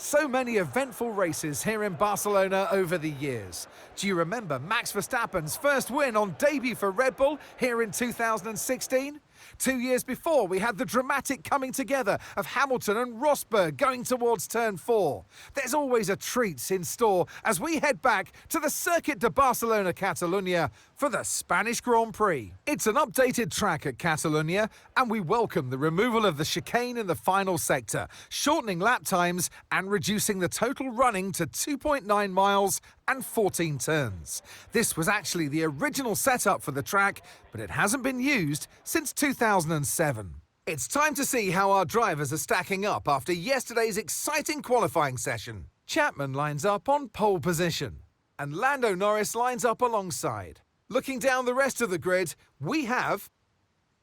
So many eventful races here in Barcelona over the years. Do you remember Max Verstappen's first win on debut for Red Bull here in 2016? 2 years before, we had the dramatic coming together of Hamilton and Rosberg going towards turn 4. There's always a treat in store as we head back to the Circuit de Barcelona-Catalunya for the Spanish Grand Prix. It's an updated track at Catalunya, and we welcome the removal of the chicane in the final sector, shortening lap times and reducing the total running to 2.9 miles and 14 turns. This was actually the original setup for the track, but it hasn't been used since 2007. It's time to see how our drivers are stacking up after yesterday's exciting qualifying session. Chapman lines up on pole position, and Lando Norris lines up alongside. Looking down the rest of the grid, we have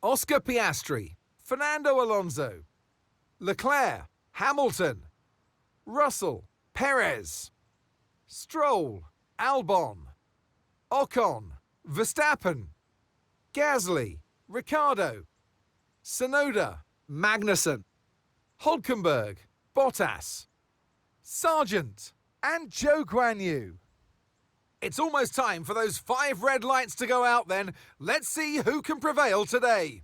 Oscar Piastri, Fernando Alonso, Leclerc, Hamilton, Russell, Perez, Stroll, Albon, Ocon, Verstappen, Gasly, Ricciardo, Tsunoda, Magnussen, Hülkenberg, Bottas, Sargent, and Zhou Guanyu. It's almost time for those 5 red lights to go out then. Let's see who can prevail today.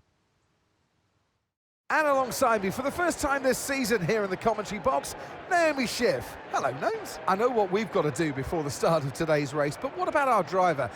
And alongside me for the first time this season here in the commentary box, Naomi Schiff. Hello, Gnomes. I know what we've got to do before the start of today's race, but what about our driver?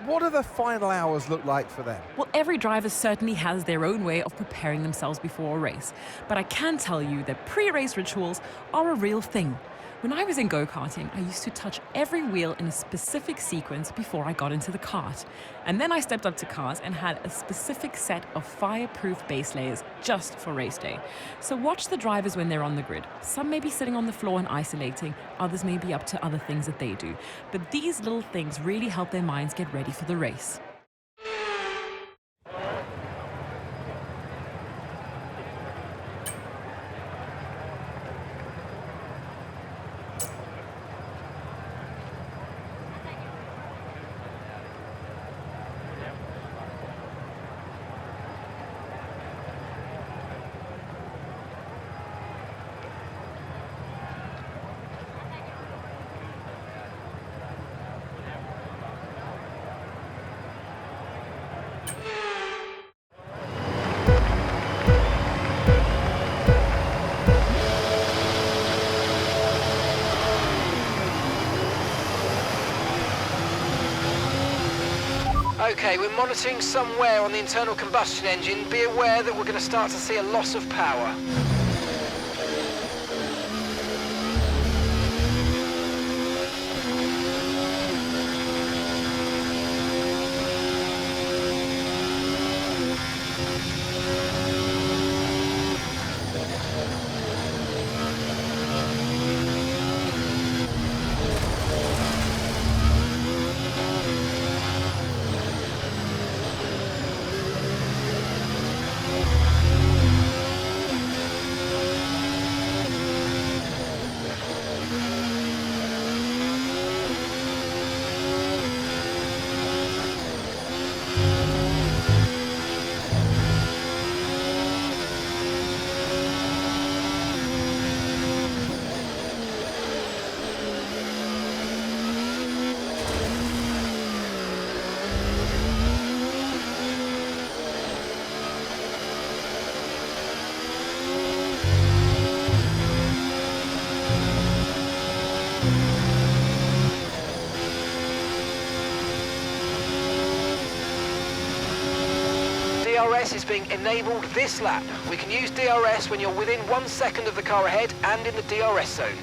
What do the final hours look like for them? Well, every driver certainly has their own way of preparing themselves before a race. But I can tell you that pre-race rituals are a real thing. When I was in go-karting, I used to touch every wheel in a specific sequence before I got into the kart. And then I stepped up to cars and had a specific set of fireproof base layers just for race day. So watch the drivers when they're on the grid. Some may be sitting on the floor and isolating, others may be up to other things that they do. But these little things really help their minds get ready for the race. Okay, we're monitoring somewhere on the internal combustion engine. Be aware that we're going to start to see a loss of power. DRS is being enabled this lap. We can use DRS when you're within 1 second of the car ahead and in the DRS zone.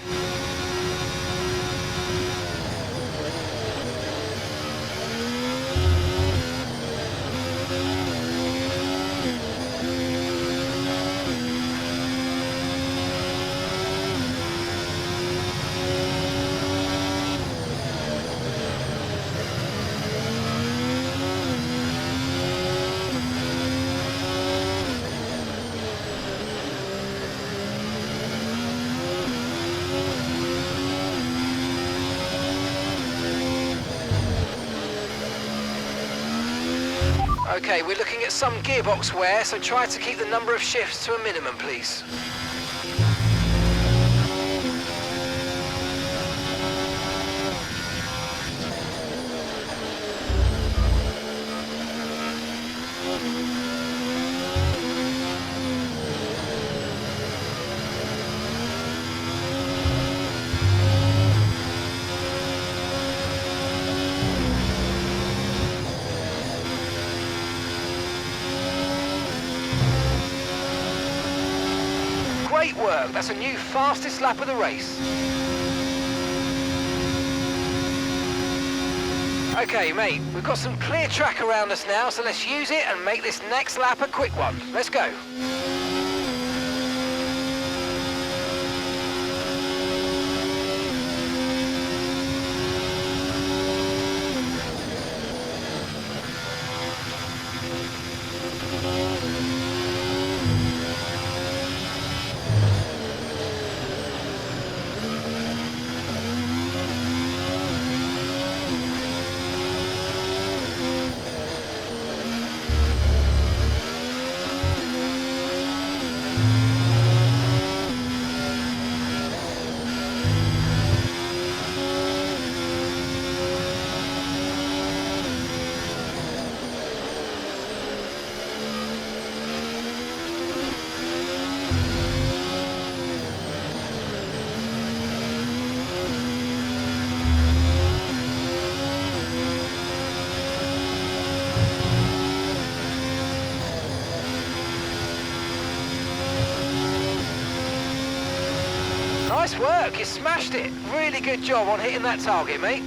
Okay, we're looking at some gearbox wear, so try to keep the number of shifts to a minimum, please. Great work. That's a new fastest lap of the race. Okay, mate, we've got some clear track around us now, so let's use it and make this next lap a quick one. Let's go. Nice work, you smashed it. Really good job on hitting that target, mate.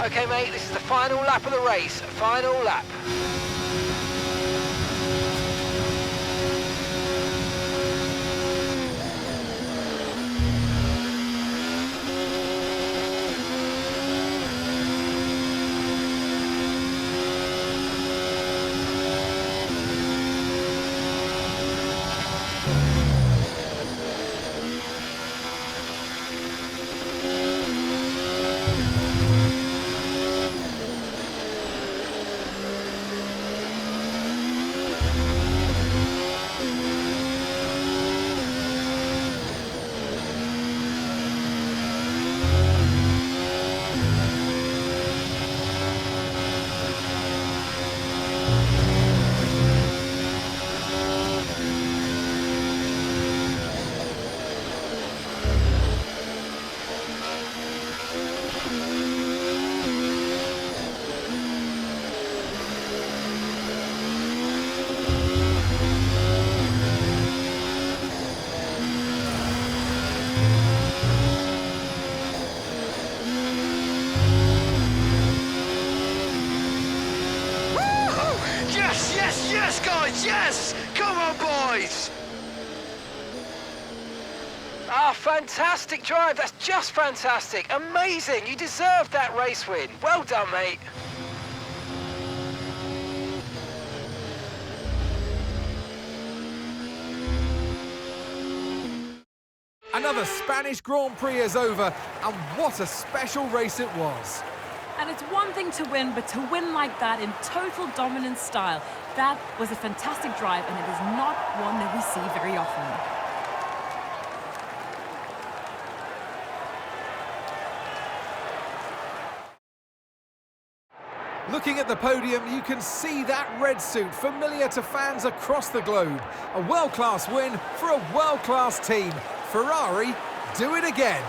Okay, mate, this is the final lap of the race. Final lap. Yes, guys, yes! Come on, boys! Ah, fantastic drive. That's just fantastic. Amazing. You deserved that race win. Well done, mate. Another Spanish Grand Prix is over, and what a special race it was. And it's one thing to win, but to win like that in total dominance style, that was a fantastic drive, and it is not one that we see very often. Looking at the podium, you can see that red suit familiar to fans across the globe. A world-class win for a world-class team. Ferrari, do it again.